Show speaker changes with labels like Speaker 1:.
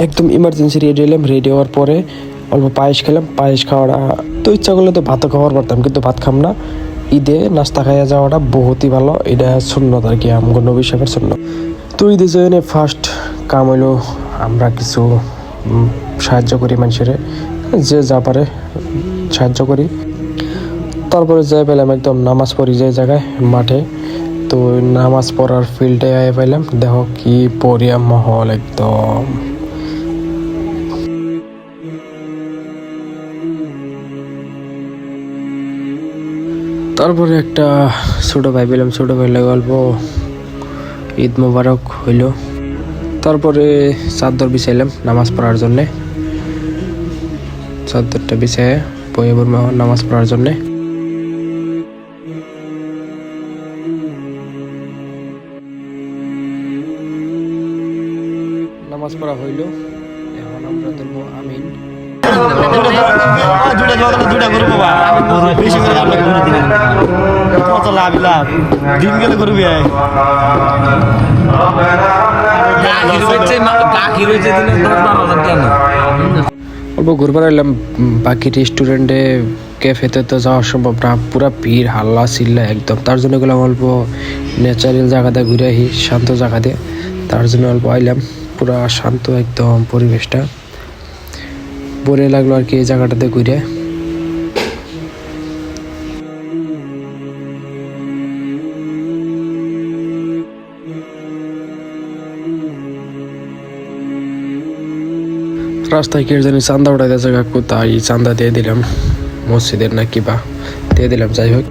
Speaker 1: একদম emergency ready হলাম। Ready হওয়ার পরে অল্প পায়েস খেলাম। পায়েস খাওয়াটা তো ইচ্ছা করলে তো ভাতও খাওয়ার পারতাম, কিন্তু ভাত খাম না। ঈদে নাস্তা খাইয়া যাওয়াটা বহুতই ভালো, এটা সুন্নত আর কি, আমগো নবী সাহেবের সুন্নত। তো ঈদে জয়নে ফার্স্ট কাম হইলো আমরা কিছু সাহায্য করি মানুষের, যে যা পারে সাহায্য করি। তারপরে যাই পেলাম একদম নামাজ পড়ি যে জায়গায় মাঠে, তো নামাজ পড়ার ফিল্ডে আয় পাইলাম। দেখো কি পড়িয়া মহল একদম। তারপরে একটা ছোট ভাই পেলাম, ছোট ভাইলে গল্প ঈদ মোবারক হইল। তারপরে চাদর বিছাইলাম নামাজ পড়ার জন্যে, চাদরটা বিছাই বয়ে নামাজ পড়ার জন্যে। নামাজ পড়া হইল, এখন আমরা ধরবো আমিন।
Speaker 2: দুটা করবো বেশি করে কত লাভ লাভ দিন গেলে করবি
Speaker 1: অল্প ঘুরবার এলাম। বাকি রেস্টুরেন্টে ক্যাফেতে তো যাওয়া সম্ভব না, পুরা ভিড় হাল্লা চিল্লা একদম। তার জন্য গেলাম অল্প ন্যাচারাল জায়গাতে ঘুরে আসি, শান্ত জায়গাতে। তার জন্য অল্প আইলাম, পুরা শান্ত একদম পরিবেশটা, বলে লাগলো আর কি এই জায়গাটাতে ঘুরে। রাস্তায় কে জানি চান্দা উঠাইতে জায়গা কোথায়, চান্দা দিয়ে দিলাম মসজিদের না কিবা দিয়ে দিলাম, যাই হোক।